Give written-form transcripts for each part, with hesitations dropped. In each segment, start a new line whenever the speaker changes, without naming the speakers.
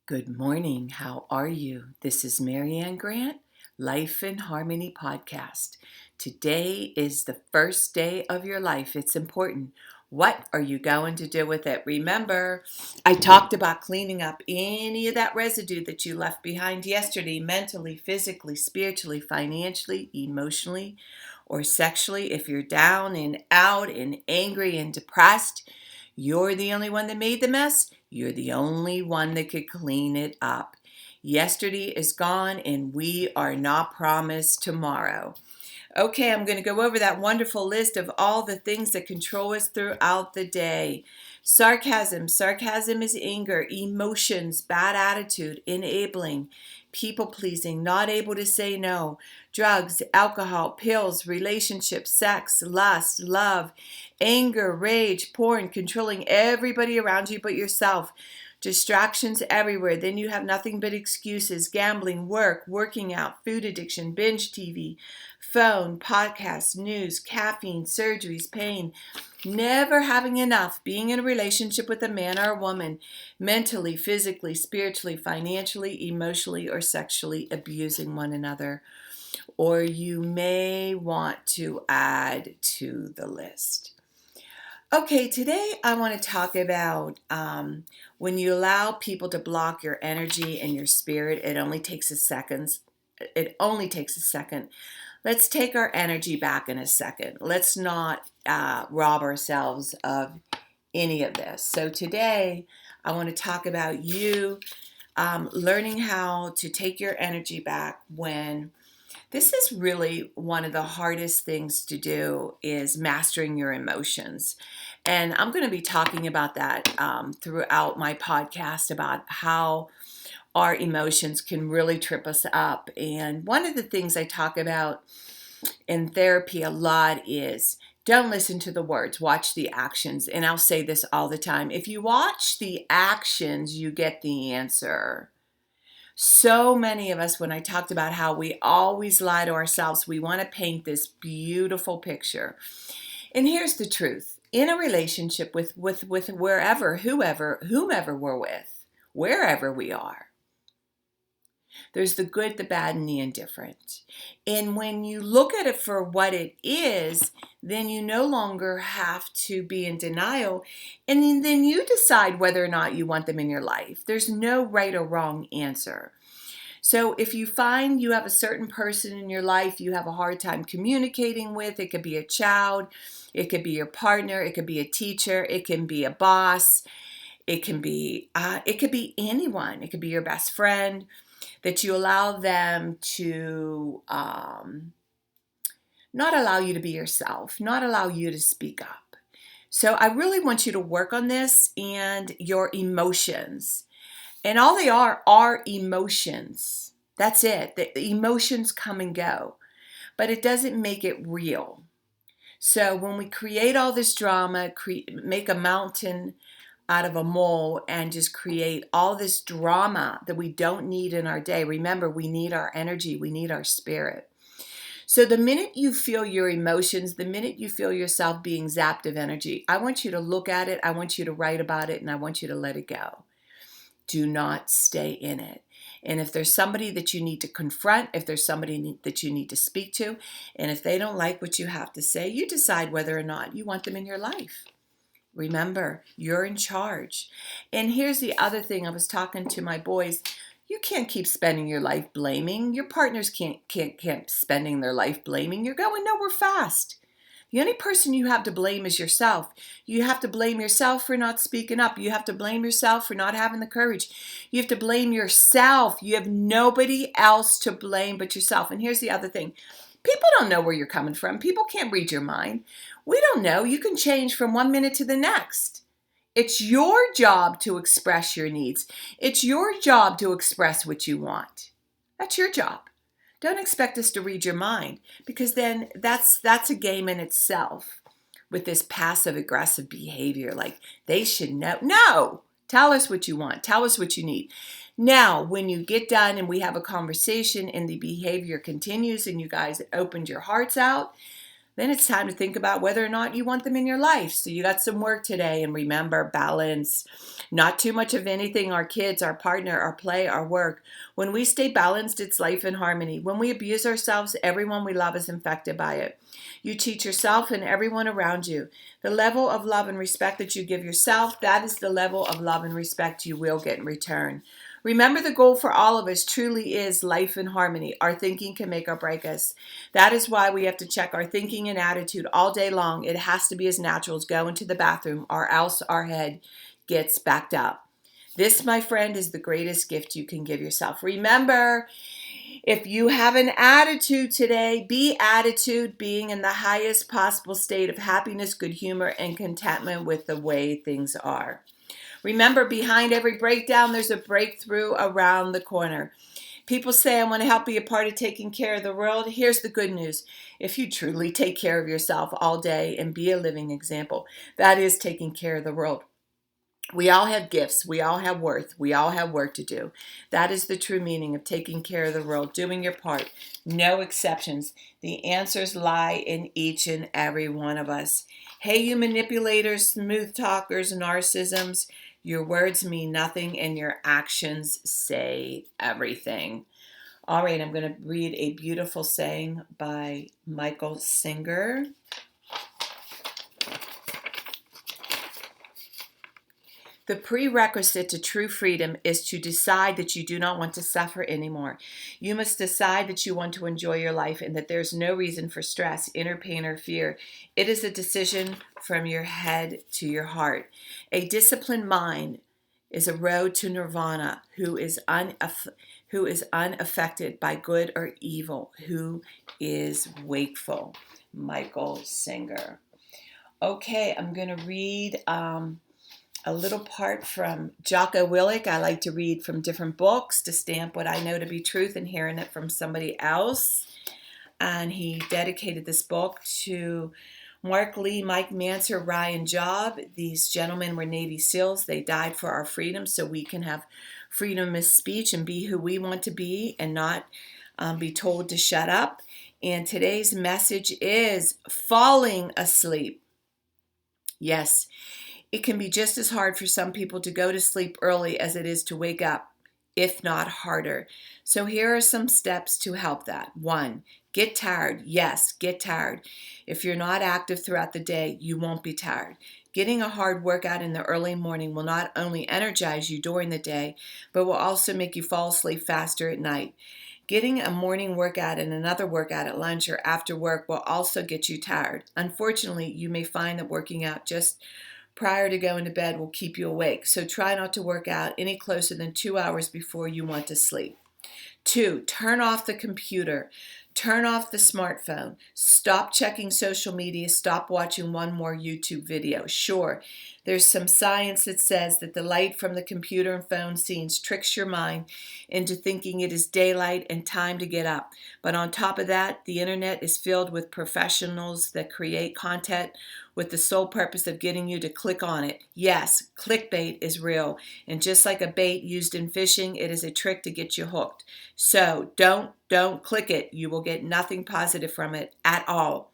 Good morning. How are you? This is Marianne Grant, Life in Harmony podcast. Today is the first day of your life. It's important. What are you going to do with it? Remember, I talked about cleaning up any of that residue that you left behind yesterday, mentally, physically, spiritually, financially, emotionally, or sexually. If you're down and out and angry and depressed, you're the only one that made the mess. You're the only one that could clean it up. Yesterday is gone and we are not promised tomorrow. Okay, I'm going to go over that wonderful list of all the things that control us throughout the day. Sarcasm. Sarcasm is anger, emotions, bad attitude, enabling, people pleasing, not able to say no, drugs, alcohol, pills, relationships, sex, lust, love, anger, rage, porn, controlling everybody around you but yourself. Distractions everywhere. Then you have nothing but excuses. Gambling, work, working out, food addiction, binge TV, phone, podcasts, news, caffeine, surgeries, pain. Never having enough. Being in a relationship with a man or a woman. Mentally, physically, spiritually, financially, emotionally, or sexually abusing one another. Or you may want to add to the list. Okay, today I want to talk about when you allow people to block your energy and your spirit. It only takes a second. Let's take our energy back in a second. Let's not rob ourselves of any of this. So today I want to talk about you learning how to take your energy back when this is really one of the hardest things to do is mastering your emotions. And I'm going to be talking about that throughout my podcast about how our emotions can really trip us up. And one of the things I talk about in therapy a lot is don't listen to the words, watch the actions. And I'll say this all the time. If you watch the actions, you get the answer. So many of us, when I talked about how we always lie to ourselves, we want to paint this beautiful picture. And here's the truth. In a relationship with whomever we're with, wherever we are, there's the good, the bad, and the indifferent. And when you look at it for what it is, then you no longer have to be in denial. And then you decide whether or not you want them in your life. There's no right or wrong answer. So if you find you have a certain person in your life you have a hard time communicating with, it could be a child, it could be your partner, it could be a teacher, it can be a boss, it can be anyone, it could be your best friend, that you allow them to not allow you to be yourself, not allow you to speak up. So I really want you to work on this and your emotions. And all they are emotions. That's it. The emotions come and go. But it doesn't make it real. So when we create all this drama, make a mountain out of a mole and just create all this drama that we don't need in our day. Remember, we need our energy. We need our spirit. So the minute you feel your emotions, the minute you feel yourself being zapped of energy, I want you to look at it. I want you to write about it, and I want you to let it go. Do not stay in it. And if there's somebody that you need to confront, if there's somebody that you need to speak to, and if they don't like what you have to say, you decide whether or not you want them in your life. Remember, you're in charge. And here's the other thing. I was talking to my boys. You can't keep spending your life blaming. Your partners can't keep spending their life blaming. You're going nowhere fast. The only person you have to blame is yourself. You have to blame yourself for not speaking up. You have to blame yourself for not having the courage. You have to blame yourself. You have nobody else to blame but yourself. And here's the other thing. People don't know where you're coming from. People can't read your mind. We don't know. You can change from 1 minute to the next. It's your job to express your needs. It's your job to express what you want. That's your job. Don't expect us to read your mind, because then that's a game in itself with this passive aggressive behavior. Like they should know. No, tell us what you want. Tell us what you need. Now, when you get done and we have a conversation and the behavior continues and you guys opened your hearts out, Then it's time to think about whether or not you want them in your life. So you got some work today, and remember, balance. Not too much of anything, our kids, our partner, our play, our work. When we stay balanced, it's life in harmony. When we abuse ourselves, everyone we love is infected by it. You teach yourself and everyone around you. The level of love and respect that you give yourself, that is the level of love and respect you will get in return. Remember, the goal for all of us truly is life in harmony. Our thinking can make or break us. That is why we have to check our thinking and attitude all day long. It has to be as natural as going to the bathroom, or else our head gets backed up. This, my friend, is the greatest gift you can give yourself. Remember, if you have an attitude today, be attitude, being in the highest possible state of happiness, good humor, and contentment with the way things are. Remember, behind every breakdown, there's a breakthrough around the corner. People say, I want to help be a part of taking care of the world. Here's the good news. If you truly take care of yourself all day and be a living example, that is taking care of the world. We all have gifts. We all have worth. We all have work to do. That is the true meaning of taking care of the world, doing your part. No exceptions. The answers lie in each and every one of us. Hey, you manipulators, smooth talkers, narcissisms, your words mean nothing and your actions say everything. All right, I'm going to read a beautiful saying by Michael Singer. The prerequisite to true freedom is to decide that you do not want to suffer anymore. You must decide that you want to enjoy your life and that there's no reason for stress, inner pain, or fear. It is a decision from your head to your heart. A disciplined mind is a road to nirvana, who is unaffected by good or evil, who is wakeful. Michael Singer. Okay, I'm going to read a little part from Jocko Willink. I like to read from different books to stamp what I know to be truth and hearing it from somebody else. And he dedicated this book to Mark Lee, Mike Manser, Ryan Job. These gentlemen were Navy SEALs. They died for our freedom so we can have freedom of speech and be who we want to be and not be told to shut up. And today's message is falling asleep. Yes. It can be just as hard for some people to go to sleep early as it is to wake up, if not harder. So here are some steps to help that. 1, get tired. Yes, get tired. If you're not active throughout the day, you won't be tired. Getting a hard workout in the early morning will not only energize you during the day, but will also make you fall asleep faster at night. Getting a morning workout and another workout at lunch or after work will also get you tired. Unfortunately, you may find that working out just prior to going to bed will keep you awake. So try not to work out any closer than 2 hours before you want to sleep. 2, turn off the computer. Turn off the smartphone. Stop checking social media. Stop watching one more YouTube video. Sure, there's some science that says that the light from the computer and phone scenes tricks your mind into thinking it is daylight and time to get up. But on top of that, the internet is filled with professionals that create content with the sole purpose of getting you to click on it. Yes, clickbait is real. And just like a bait used in fishing, it is a trick to get you hooked. So don't click it. You will get nothing positive from it at all.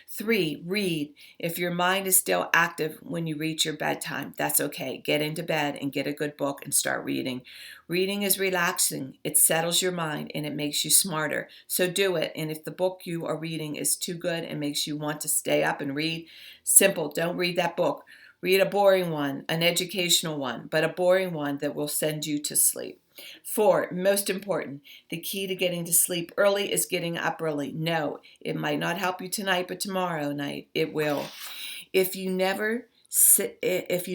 3, read. If your mind is still active when you reach your bedtime, that's okay. Get into bed and get a good book and start reading. Reading is relaxing. It settles your mind and it makes you smarter. So do it. And if the book you are reading is too good and makes you want to stay up and read, simple. Don't read that book. Read a boring one, an educational one, but a boring one that will send you to sleep. 4, most important, the key to getting to sleep early is getting up early. No, it might not help you tonight, but tomorrow night it will. If you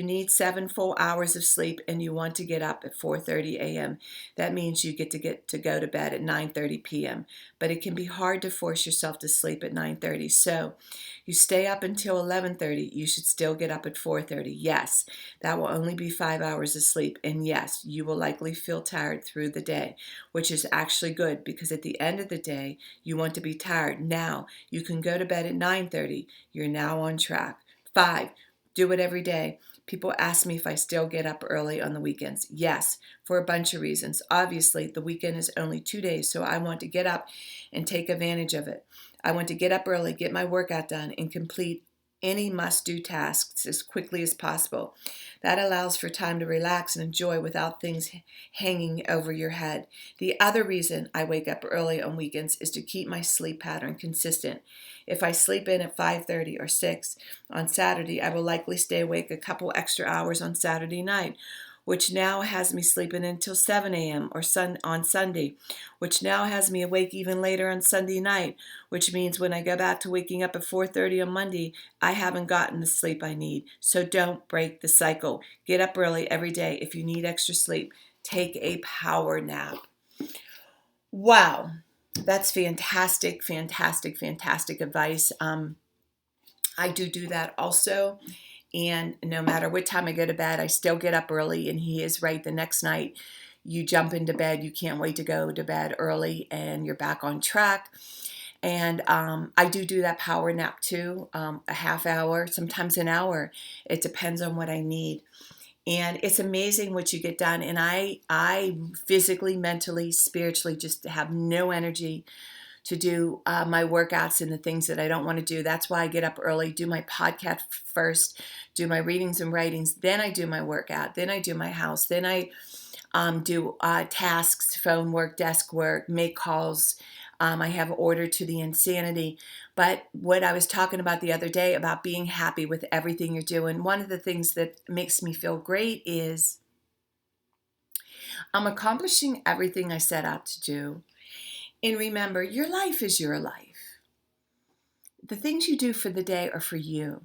need 7 full hours of sleep and you want to get up at 4:30 a.m., that means you get to go to bed at 9:30 p.m. But it can be hard to force yourself to sleep at 9:30. So you stay up until 11:30. You should still get up at 4:30. Yes, that will only be 5 hours of sleep. And yes, you will likely feel tired through the day, which is actually good because at the end of the day, you want to be tired. Now, you can go to bed at 9:30. You're now on track. 5, do it every day. People ask me if I still get up early on the weekends. Yes, for a bunch of reasons. Obviously, the weekend is only 2 days, so I want to get up and take advantage of it. I want to get up early, get my workout done, and complete any must-do tasks as quickly as possible. That allows for time to relax and enjoy without things hanging over your head. The other reason I wake up early on weekends is to keep my sleep pattern consistent. If I sleep in at 5:30 or 6 on Saturday, I will likely stay awake a couple extra hours on Saturday night, which now has me sleeping until 7 a.m. or on Sunday, which now has me awake even later on Sunday night, which means when I go back to waking up at 4:30 on Monday, I haven't gotten the sleep I need. So don't break the cycle. Get up early every day. If you need extra sleep, take a power nap. Wow, that's fantastic, fantastic, fantastic advice. I do that also. And no matter what time I go to bed, I still get up early. And he is right. The next night, you jump into bed. You can't wait to go to bed early, and you're back on track. And I do that power nap too, a half hour, sometimes an hour. It depends on what I need. And it's amazing what you get done. And I physically, mentally, spiritually just have no energy to do my workouts and the things that I don't want to do. That's why I get up early, do my podcast first, do my readings and writings, then I do my workout, then I do my house, then I do tasks, phone work, desk work, make calls. I have order to the insanity. But what I was talking about the other day about being happy with everything you're doing, one of the things that makes me feel great is I'm accomplishing everything I set out to do. And remember, your life is your life. The things you do for the day are for you.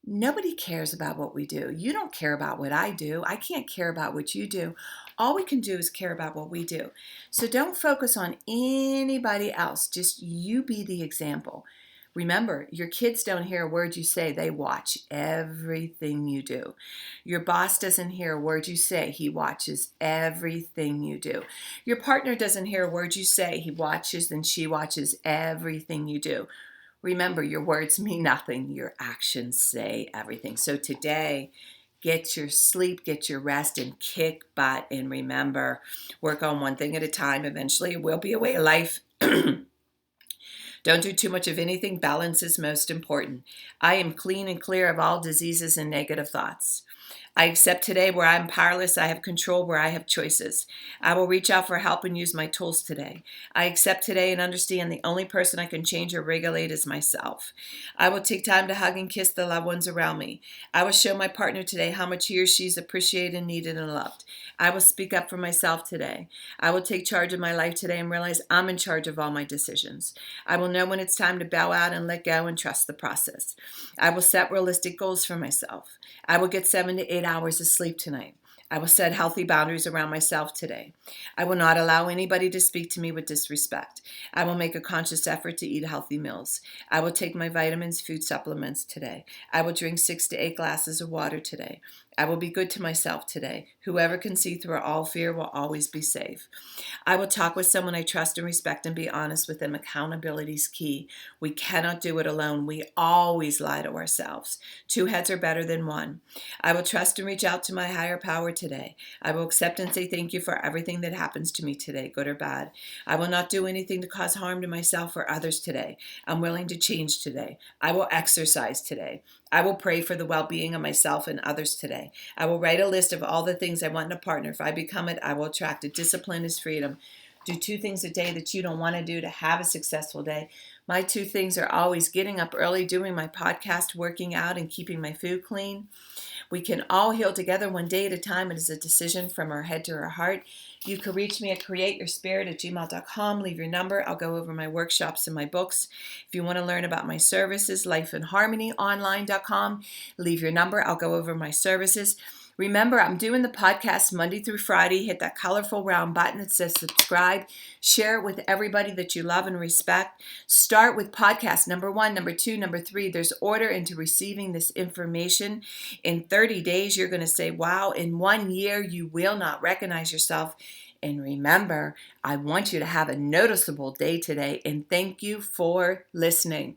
Nobody cares about what we do. You don't care about what I do. I can't care about what you do. All we can do is care about what we do. So don't focus on anybody else. Just you be the example. Remember, your kids don't hear a word you say. They watch everything you do. Your boss doesn't hear a word you say. He watches everything you do. Your partner doesn't hear a word you say. He watches and she watches everything you do. Remember, your words mean nothing. Your actions say everything. So today, get your sleep, get your rest, and kick butt. And remember, work on one thing at a time. Eventually, it will be a way of life. Don't do too much of anything. Balance is most important. I am clean and clear of all diseases and negative thoughts. I accept today where I'm powerless, I have control where I have choices. I will reach out for help and use my tools today. I accept today and understand the only person I can change or regulate is myself. I will take time to hug and kiss the loved ones around me. I will show my partner today how much he or she is appreciated, needed, and loved. I will speak up for myself today. I will take charge of my life today and realize I'm in charge of all my decisions. I will know when it's time to bow out and let go and trust the process. I will set realistic goals for myself. I will get 7 to 8 hours of sleep tonight. I will set healthy boundaries around myself today. I will not allow anybody to speak to me with disrespect. I will make a conscious effort to eat healthy meals. I will take my vitamins, food supplements today. I will drink 6 to 8 glasses of water today. I will be good to myself today. Whoever can see through all fear will always be safe. I will talk with someone I trust and respect and be honest with them. Accountability is key. We cannot do it alone. We always lie to ourselves. 2 heads are better than 1. I will trust and reach out to my higher power today. I will accept and say thank you for everything that happens to me today, good or bad. I will not do anything to cause harm to myself or others today. I'm willing to change today. I will exercise today. I will pray for the well-being of myself and others today. I will write a list of all the things I want in a partner. If I become it, I will attract it. Discipline is freedom. Do 2 things a day that you don't want to do to have a successful day. My 2 things are always getting up early, doing my podcast, working out, and keeping my food clean. We can all heal together one day at a time. It is a decision from our head to our heart. You can reach me at createyourspirit@gmail.com. Leave your number. I'll go over my workshops and my books. If you want to learn about my services, lifeinharmonyonline.com. Leave your number. I'll go over my services. Remember, I'm doing the podcast Monday through Friday. Hit that colorful round button that says subscribe. Share it with everybody that you love and respect. Start with podcast number 1, number 2, number 3. There's order into receiving this information. In 30 days, you're going to say, wow. In 1 year, you will not recognize yourself. And remember, I want you to have a noticeable day today. And thank you for listening.